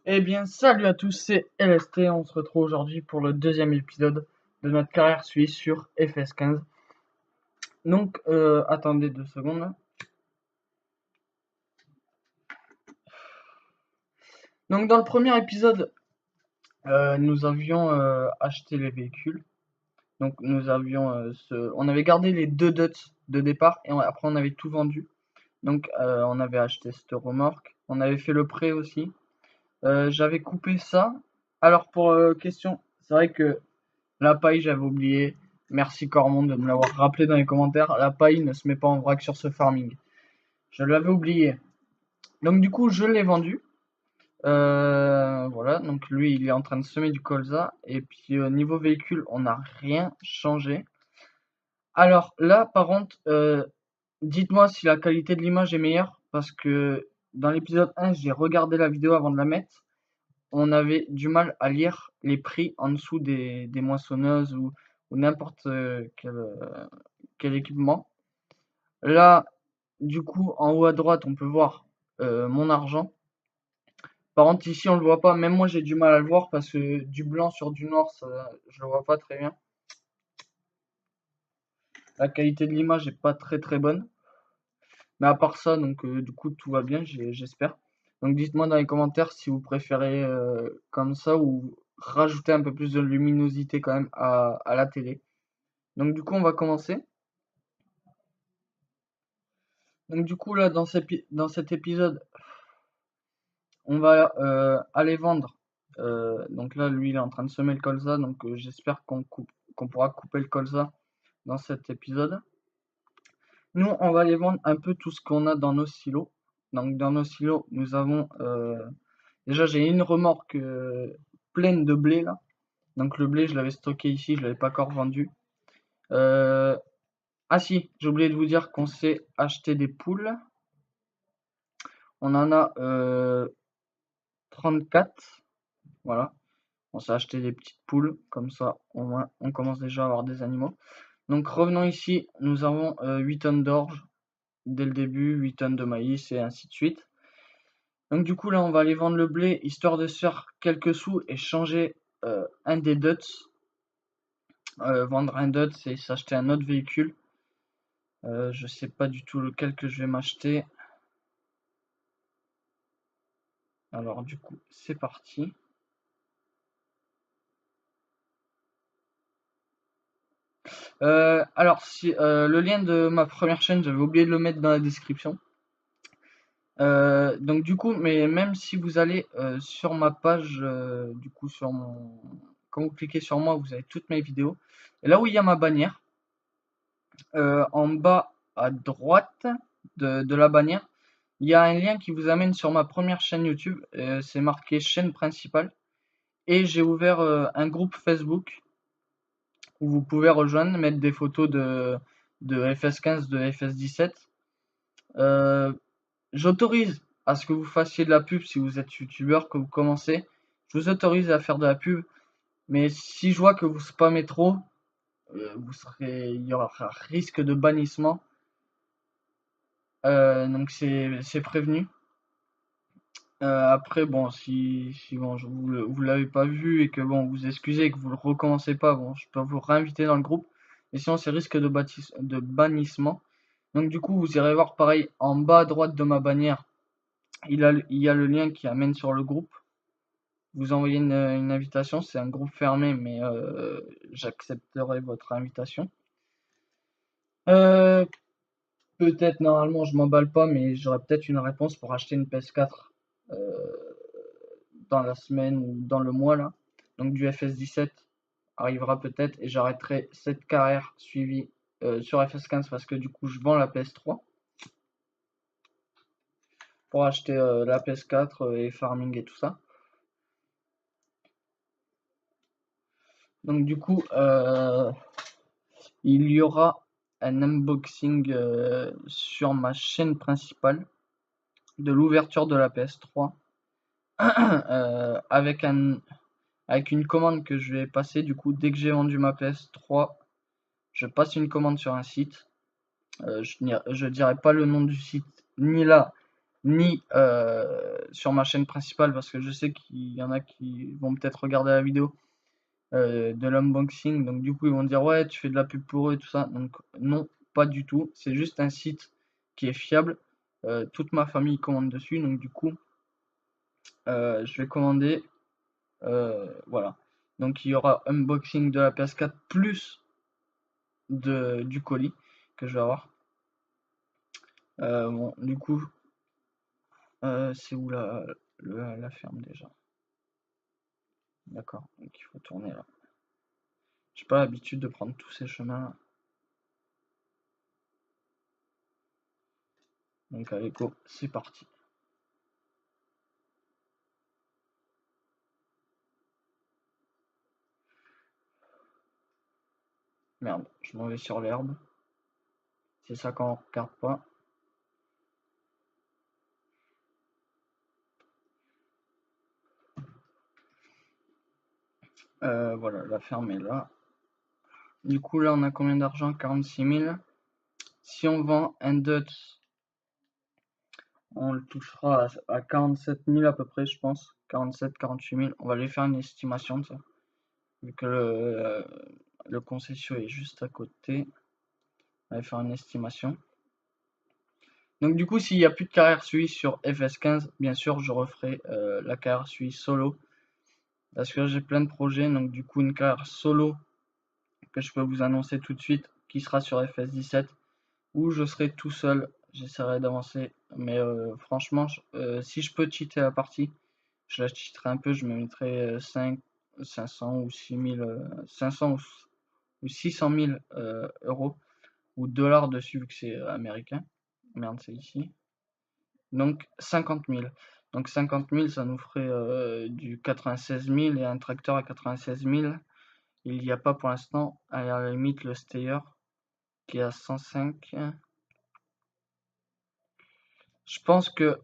Eh bien, salut à tous, c'est LST. On se retrouve aujourd'hui pour le deuxième épisode de notre carrière suisse sur FS15. Donc, attendez 2 secondes. Donc, dans le premier épisode, nous avions acheté les véhicules. Donc, on avait gardé les deux dots de départ et après on avait tout vendu. Donc, on avait acheté cette remorque. On avait fait le prêt aussi. J'avais coupé ça. Alors, pour question, c'est vrai que la paille, j'avais oublié. Merci Cormon de me l'avoir rappelé dans les commentaires. La paille ne se met pas en vrac sur ce farming. Je l'avais oublié. Donc du coup, je l'ai vendu. Voilà, donc lui, il est en train de semer du colza. Et puis niveau véhicule, on n'a rien changé. Alors là, par contre, dites-moi si la qualité de l'image est meilleure. Parce que dans l'épisode 1, j'ai regardé la vidéo avant de la mettre. On avait du mal à lire les prix en dessous des moissonneuses ou n'importe quel équipement. Là, du coup, en haut à droite, on peut voir mon argent. Par contre, ici, on le voit pas. Même moi, j'ai du mal à le voir parce que du blanc sur du noir, je le vois pas très bien. La qualité de l'image est pas très très bonne. Mais à part ça, donc du coup, tout va bien, j'espère. Donc dites-moi dans les commentaires si vous préférez comme ça ou rajouter un peu plus de luminosité quand même à la télé. Donc du coup, on va commencer. Donc du coup, là, dans cet épisode, on va aller vendre. Donc là, lui, il est en train de semer le colza, donc j'espère qu'on pourra couper le colza dans cet épisode. Nous, on va aller vendre un peu tout ce qu'on a dans nos silos. Donc dans nos silos, nous avons déjà j'ai une remorque pleine de blé là. Donc le blé, je l'avais stocké ici, je l'avais pas encore vendu. Euh, ah si, j'ai oublié de vous dire qu'on s'est acheté des poules. On en a 34. Voilà. On s'est acheté des petites poules, comme ça au moins on commence déjà à avoir des animaux. Donc revenons ici, nous avons 8 tonnes d'orge dès le début, 8 tonnes de maïs et ainsi de suite. Donc du coup là on va aller vendre le blé histoire de se faire quelques sous et changer un des dots. Vendre un dot c'est s'acheter un autre véhicule. Je sais pas du tout lequel que je vais m'acheter. Alors du coup c'est parti. Alors si le lien de ma première chaîne j'avais oublié de le mettre dans la description. Donc du coup, mais même si vous allez sur ma page, du coup sur mon, quand vous cliquez sur moi, vous avez toutes mes vidéos. Et là où il y a ma bannière, en bas à droite de la bannière, il y a un lien qui vous amène sur ma première chaîne YouTube. C'est marqué chaîne principale. Et j'ai ouvert un groupe Facebook où vous pouvez rejoindre, mettre des photos de FS15, de FS17. J'autorise à ce que vous fassiez de la pub si vous êtes youtubeur, que vous commencez. Je vous autorise à faire de la pub, mais si je vois que vous spammez trop, il y aura risque de bannissement. Donc c'est prévenu. Après bon, si bon, vous l'avez pas vu et que bon vous excusez et que vous le recommencez pas, bon je peux vous réinviter dans le groupe. Mais sinon c'est risque de bannissement. Donc du coup vous irez voir pareil en bas à droite de ma bannière. Il y a le lien qui amène sur le groupe. Vous envoyez une invitation, c'est un groupe fermé, mais j'accepterai votre invitation. Euh, Peut-être normalement je m'emballe pas, mais j'aurai peut-être une réponse pour acheter une PS4 dans la semaine ou dans le mois là. Donc du FS17 arrivera peut-être et j'arrêterai cette carrière suivie sur FS15 parce que du coup je vends la PS3 pour acheter la PS4 et farming et tout ça. Donc du coup il y aura un unboxing sur ma chaîne principale de l'ouverture de la PS3 avec une commande que je vais passer. Du coup, dès que j'ai vendu ma PS3, je passe une commande sur un site. Je dirai pas le nom du site ni là ni sur ma chaîne principale, parce que je sais qu'il y en a qui vont peut-être regarder la vidéo de l'unboxing, donc du coup ils vont dire ouais tu fais de la pub pour eux et tout ça. Donc non, pas du tout, c'est juste un site qui est fiable. Toute ma famille commande dessus, donc du coup je vais commander, voilà. Donc il y aura unboxing de la PS4 plus du colis que je vais avoir. Bon, du coup, c'est où la ferme déjà? D'accord, donc il faut tourner là. J'ai pas l'habitude de prendre tous ces chemins là. Donc allez go, c'est parti. Merde, je m'en vais sur l'herbe. C'est ça quand on regarde pas. Voilà, la ferme est là. Du coup là on a combien d'argent? 46 000. Si on vend un Dutch, on le touchera à 47 000 à peu près, je pense. 47-48 000. On va aller faire une estimation de ça. Vu que le concession est juste à côté. On va faire une estimation. Donc du coup, s'il n'y a plus de carrière suisse sur FS15, bien sûr, je referai la carrière suisse solo. Parce que j'ai plein de projets, donc du coup, une carrière solo que je peux vous annoncer tout de suite, qui sera sur FS17, où je serai tout seul. J'essaierai d'avancer, mais franchement, si je peux cheater la partie, je la cheaterai un peu, je me mettrai 500 ou 6000, 500 ou 600 000 euros ou dollars dessus, vu que c'est américain. Merde, c'est ici. Donc 50 000. Donc 50 000, ça nous ferait du 96 000 et un tracteur à 96 000. Il n'y a pas pour l'instant, à la limite, le Stayer qui est à 105. Je pense que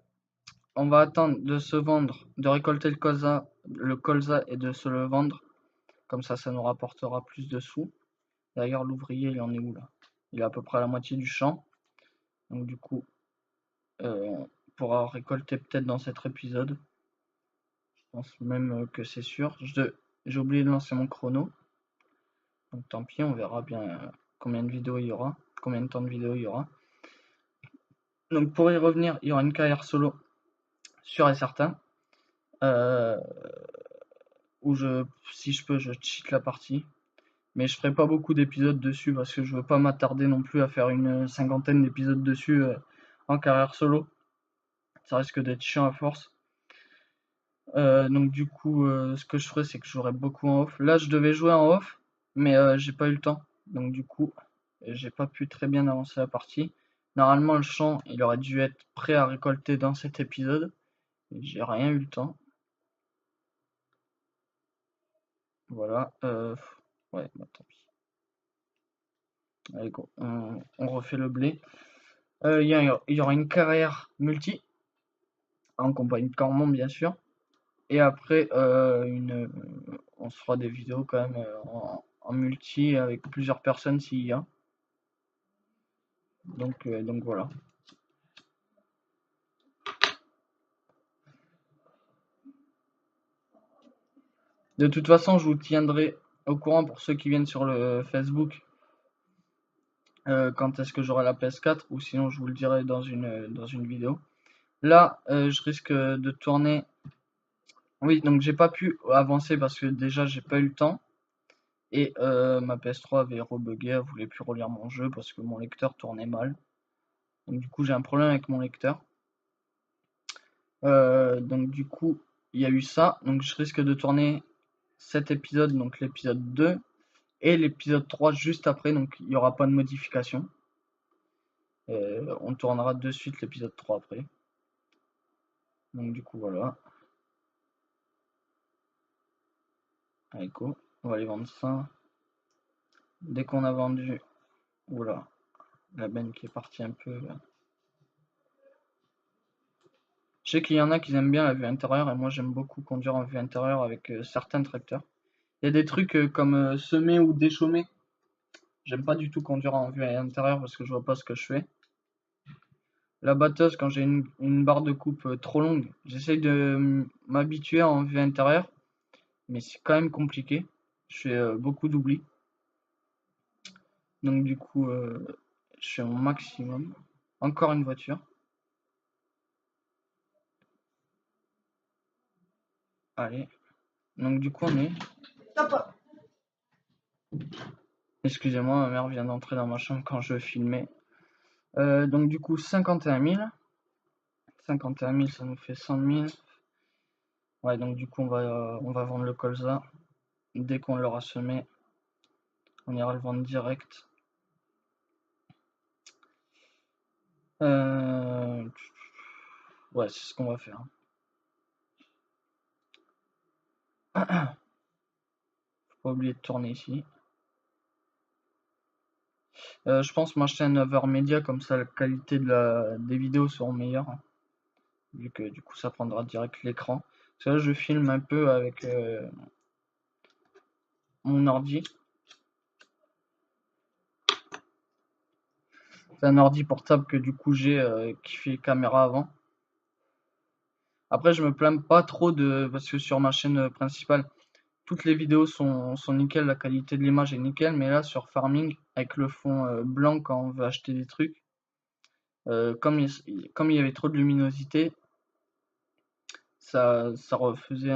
on va attendre de se vendre, de récolter le colza et de se le vendre. Comme ça nous rapportera plus de sous. D'ailleurs, l'ouvrier, il en est où là? Il est à peu près à la moitié du champ. Donc du coup, on pourra récolter peut-être dans cet épisode. Je pense même que c'est sûr. J'ai oublié de lancer mon chrono. Donc tant pis, on verra bien combien de vidéos il y aura. Combien de temps de vidéo il y aura. Donc pour y revenir, il y aura une carrière solo sûr et certain. Où si je peux, je cheat la partie. Mais je ferai pas beaucoup d'épisodes dessus parce que je veux pas m'attarder non plus à faire une cinquantaine d'épisodes dessus en carrière solo. Ça risque d'être chiant à force. Donc du coup, ce que je ferai, c'est que je jouerai beaucoup en off. Là, je devais jouer en off, mais j'ai pas eu le temps. Donc du coup, j'ai pas pu très bien avancer la partie. Normalement, le champ, il aurait dû être prêt à récolter dans cet épisode. J'ai rien eu le temps. Voilà. Ouais, bah, tant pis. Allez, go. On refait le blé. Il y aura une carrière multi, en compagnie de Cormon, bien sûr. Et après, on se fera des vidéos quand même en multi avec plusieurs personnes s'il y a. Donc voilà. De toute façon, je vous tiendrai au courant pour ceux qui viennent sur le Facebook quand est-ce que j'aurai la PS4 ou sinon je vous le dirai dans une vidéo. Là, je risque de tourner. Oui, donc j'ai pas pu avancer parce que déjà j'ai pas eu le temps. Et ma PS3 avait rebugué, elle voulait plus relire mon jeu parce que mon lecteur tournait mal. Donc du coup j'ai un problème avec mon lecteur. Donc du coup il y a eu ça. Donc je risque de tourner cet épisode, donc l'épisode 2 et l'épisode 3 juste après. Donc il n'y aura pas de modification. On tournera de suite l'épisode 3 après. Donc du coup voilà. Allez go, on va aller vendre ça. Dès qu'on a vendu. Oula, la benne qui est partie un peu. Je sais qu'il y en a qui aiment bien la vue intérieure et moi j'aime beaucoup conduire en vue intérieure avec certains tracteurs. Il y a des trucs comme semer ou déchaumer. J'aime pas du tout conduire en vue intérieure parce que je vois pas ce que je fais. La batteuse, quand j'ai une barre de coupe trop longue, j'essaye de m'habituer en vue intérieure, mais c'est quand même compliqué. Je fais beaucoup d'oublis. Donc du coup, je fais mon maximum. Encore une voiture. Allez. Donc du coup, on est... Excusez-moi, ma mère vient d'entrer dans ma chambre quand je filmais. Donc du coup, 51 000. 51 000, ça nous fait 100 000. Ouais, donc du coup, on va vendre le colza. Dès qu'on l'aura semé, on ira le vendre direct. Ouais, c'est ce qu'on va faire. Faut pas oublier de tourner ici. Je pense m'acheter un overmedia, comme ça la qualité des vidéos seront meilleures. Vu que du coup ça prendra direct l'écran. Parce que là je filme un peu avec mon ordi. C'est un ordi portable que du coup j'ai qui fait caméra avant. Après je me plains pas trop parce que sur ma chaîne principale toutes les vidéos sont nickel, la qualité de l'image est nickel, mais là sur Farming avec le fond blanc quand on veut acheter des trucs, comme il y avait trop de luminosité, ça refaisait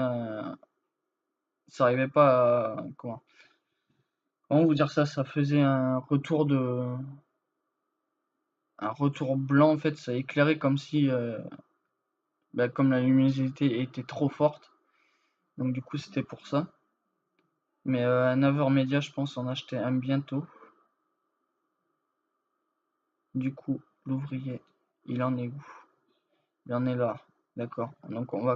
ça arrivait pas à, comment vous dire ça, ça faisait un retour blanc en fait, ça éclairait comme si comme la luminosité était trop forte, donc du coup c'était pour ça. Mais un Avermedia, je pense en acheter un bientôt. Du coup l'ouvrier il en est où? Il en est là, d'accord. Donc on va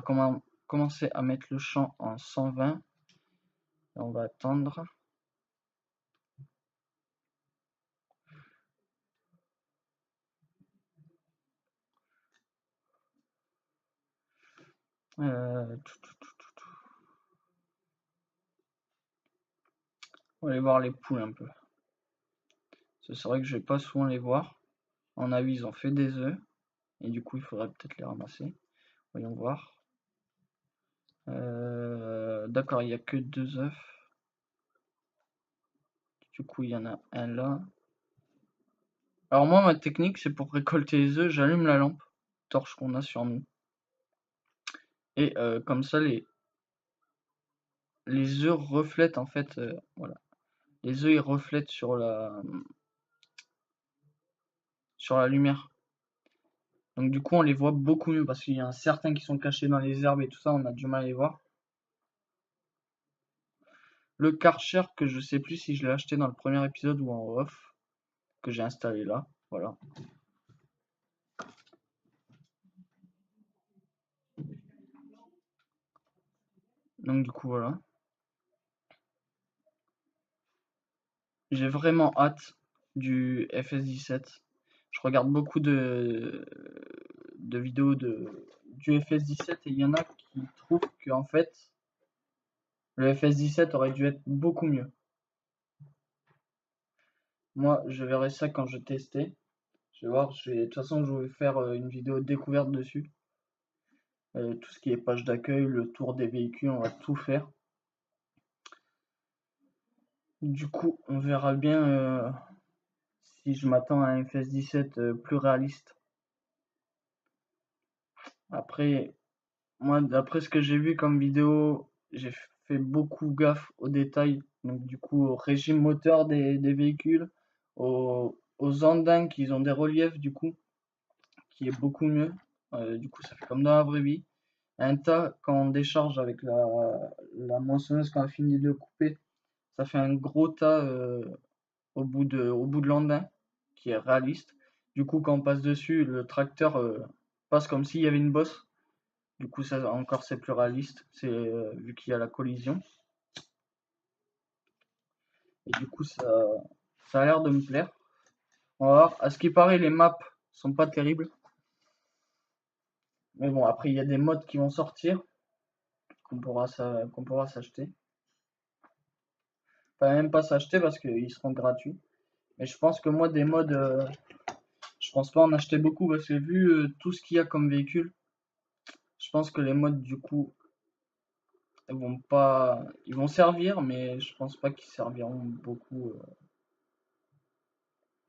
commencer à mettre le champ en 120 et on va attendre. On va aller voir les poules un peu. C'est vrai que je vais pas souvent les voir. En avis, ils ont fait des œufs. Et du coup, il faudrait peut-être les ramasser. Voyons voir. D'accord, il n'y a que 2 œufs. Du coup, il y en a un là. Alors moi, ma technique, c'est pour récolter les œufs, j'allume la lampe torche qu'on a sur nous. Et comme ça, les œufs reflètent en fait. Voilà. Les œufs, ils reflètent sur la lumière. Donc du coup, on les voit beaucoup mieux parce qu'il y en a certains qui sont cachés dans les herbes et tout ça, on a du mal à les voir. Le Karcher, que je sais plus si je l'ai acheté dans le premier épisode ou en off, que j'ai installé là, voilà. Donc du coup, voilà. J'ai vraiment hâte du FS17. Je regarde beaucoup de vidéos du FS17 et il y en a qui trouvent que en fait le FS17 aurait dû être beaucoup mieux. Moi, je verrai ça quand je testais. Je vais voir, de toute façon, je vais faire une vidéo découverte dessus. Tout ce qui est page d'accueil, le tour des véhicules, on va tout faire. Du coup, on verra bien si je m'attends à un FS17 plus réaliste. Après, moi, d'après ce que j'ai vu comme vidéo, j'ai fait beaucoup gaffe aux détails. Donc, du coup, au régime moteur des véhicules, aux andins qui ont des reliefs, du coup, qui est beaucoup mieux. Du coup, ça fait comme dans la vraie vie. Un tas, quand on décharge avec la moissonneuse quand on a fini de le couper, ça fait un gros tas au bout de l'andin qui est réaliste. Du coup, quand on passe dessus, le tracteur passe comme s'il y avait une bosse. Du coup, ça encore c'est plus réaliste, c'est vu qu'il y a la collision. Et du coup, ça a l'air de me plaire. On va voir. À ce qui paraît, les maps sont pas terribles. Mais bon, après, il y a des mods qui vont sortir qu'on pourra s'acheter. Enfin, même pas s'acheter parce qu'ils seront gratuits. Mais je pense que moi, des mods, je pense pas en acheter beaucoup parce que vu tout ce qu'il y a comme véhicule, je pense que les mods du coup ils vont pas, ils vont servir, mais je pense pas qu'ils serviront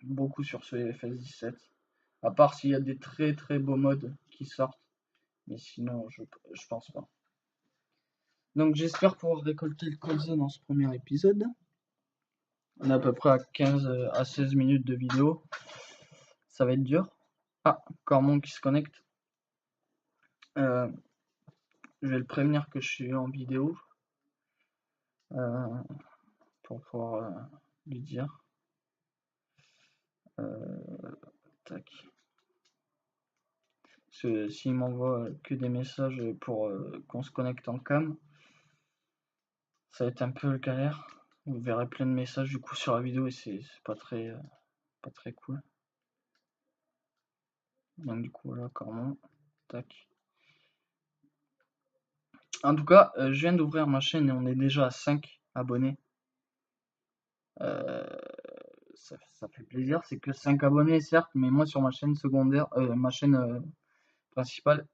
beaucoup sur ce FS17. À part s'il y a des très très beaux mods qui sortent, mais sinon je pense pas. Donc j'espère pouvoir récolter le colza dans ce premier épisode. On est à peu près à 15 à 16 minutes de vidéo. Ça va être dur. Ah, Cormon qui se connecte. Je vais le prévenir que je suis en vidéo. Pour pouvoir lui dire. Tac. Parce que s'il m'envoie que des messages pour qu'on se connecte en cam, ça va être un peu galère. Vous verrez plein de messages du coup sur la vidéo et c'est pas très cool. Donc du coup voilà, Cormon. Tac. En tout cas, je viens d'ouvrir ma chaîne et on est déjà à 5 abonnés. Ça fait plaisir, c'est que 5 abonnés certes, mais moi sur ma chaîne secondaire, ma chaîne principale,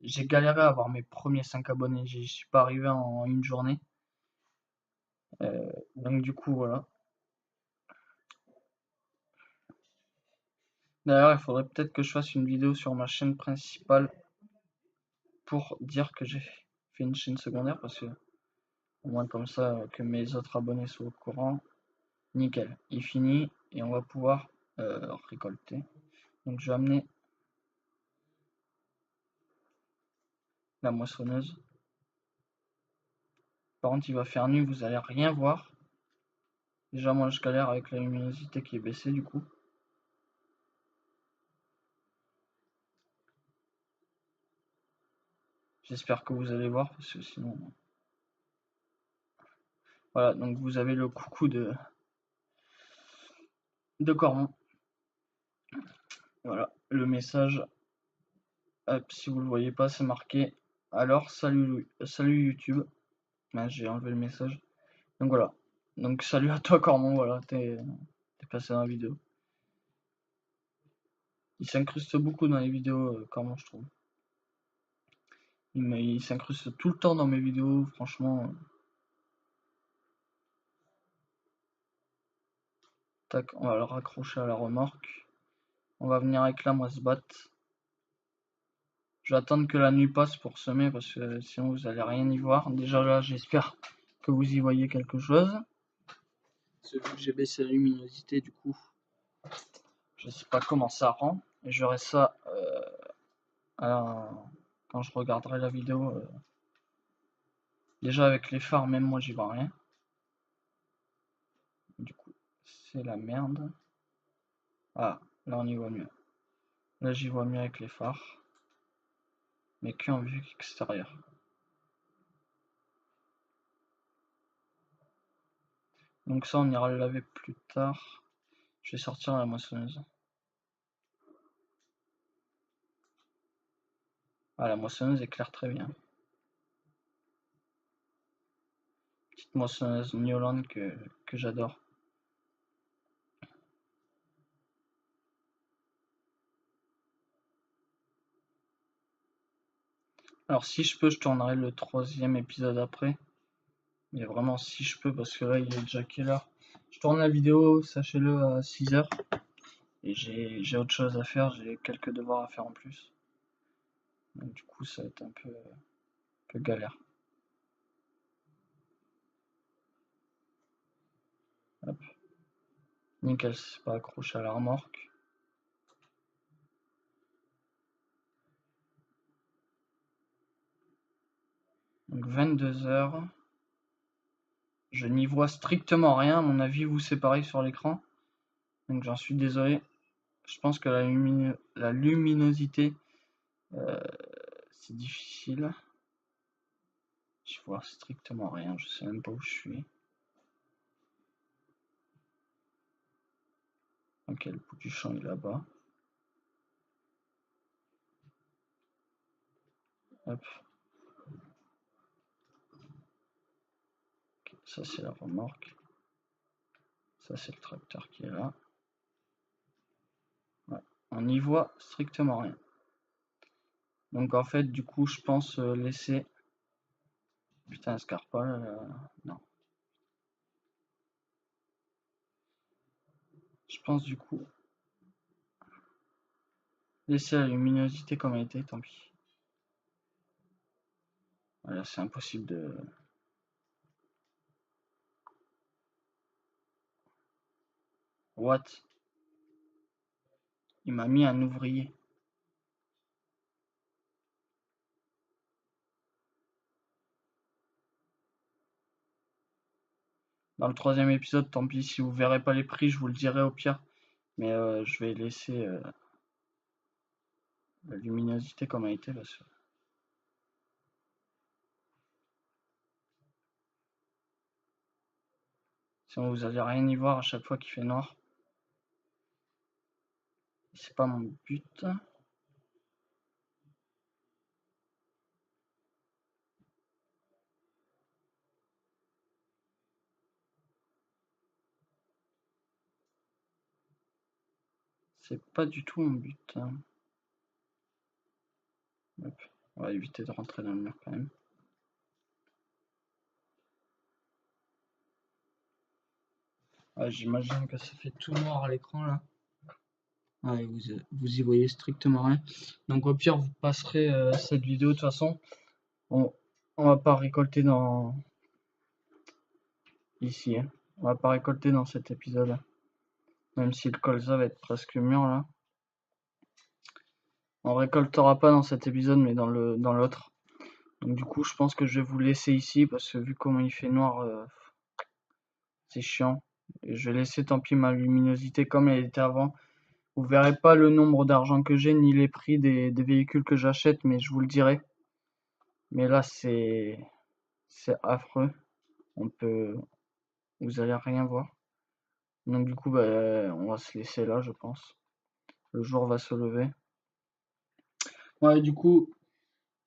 j'ai galéré à avoir mes premiers 5 abonnés, j'y suis pas arrivé en une journée. Donc du coup voilà. D'ailleurs, il faudrait peut-être que je fasse une vidéo sur ma chaîne principale pour dire que j'ai fait une chaîne secondaire parce que au moins comme ça que mes autres abonnés soient au courant. Nickel, il finit et on va pouvoir récolter. Donc je vais amener la moissonneuse. Par contre, il va faire nuit, vous allez rien voir. Déjà, moi, je galère avec la luminosité qui est baissée du coup. J'espère que vous allez voir parce que sinon. Voilà, donc vous avez le coucou de Cormon. Voilà, le message. Hop, si vous le voyez pas, c'est marqué. Alors, salut YouTube. Ben, j'ai enlevé le message. Donc voilà. Donc salut à toi Cormon, voilà, t'es passé dans la vidéo. Il s'incruste beaucoup dans les vidéos, Cormon, je trouve. Il s'incruste tout le temps dans mes vidéos, franchement. Tac, on va le raccrocher à la remorque. On va venir avec la moi se battre. Je vais attendre que la nuit passe pour semer parce que sinon vous allez rien y voir. Déjà là, j'espère que vous y voyez quelque chose. Parce que vu que j'ai baissé la luminosité, du coup, je sais pas comment ça rend. Et j'aurai ça quand je regarderai la vidéo. Déjà avec les phares, même moi j'y vois rien. Du coup, c'est la merde. Ah, là on y voit mieux. Là j'y vois mieux avec les phares. Mais que en vue extérieure. Donc ça on ira le laver plus tard. Je vais sortir la moissonneuse. Ah, la moissonneuse éclaire très bien. Petite moissonneuse Newland que j'adore. Alors si je peux, je tournerai le 3e épisode après. Mais vraiment si je peux, parce que là il est déjà quelle heure? Je tourne la vidéo, sachez-le, à 6h. Et j'ai autre chose à faire, j'ai quelques devoirs à faire en plus. Donc du coup ça va être un peu galère. Hop. Nickel, c'est pas accroché à la remorque. Donc 22h. Je n'y vois strictement rien, à mon avis vous c'est pareil sur l'écran. Donc j'en suis désolé. Je pense que la luminosité c'est difficile. Je vois strictement rien, je sais même pas où je suis. Ok, le bout du champ est là-bas. Hop. Okay, ça c'est la remorque. Ça c'est le tracteur qui est là. Ouais. On n'y voit strictement rien. Donc en fait, du coup, je pense laisser... Putain, Scarpa, non. Je pense du coup laisser la luminosité comme elle était, tant pis. Voilà, c'est impossible de... What? Il m'a mis un ouvrier. Dans le 3e épisode, tant pis, si vous verrez pas les prix, je vous le dirai au pire. Mais je vais laisser la luminosité comme elle était parce que... Sinon vous allez rien y voir à chaque fois qu'il fait noir. C'est pas mon but. C'est pas du tout mon but. Hop. On va éviter de rentrer dans le mur quand même. Ouais, j'imagine que ça fait tout noir à l'écran là. Ouais, vous y voyez strictement rien. Donc au pire, vous passerez cette vidéo de toute façon. On va pas récolter dans... Ici. Hein. On va pas récolter dans cet épisode. Même si le colza va être presque mûr là. On récoltera pas dans cet épisode mais dans l'autre. Donc du coup je pense que je vais vous laisser ici parce que vu comment il fait noir, c'est chiant. Et je vais laisser tant pis ma luminosité comme elle était avant. Vous verrez pas le nombre d'argent que j'ai ni les prix des véhicules que j'achète mais je vous le dirai. Mais là c'est affreux. Vous allez rien voir. Donc du coup on va se laisser là je pense. Le jour va se lever. Ouais du coup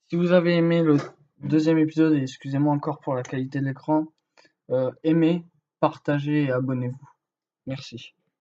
si vous avez aimé le 2e épisode, et excusez-moi encore pour la qualité de l'écran, aimez, partagez et abonnez-vous. Merci.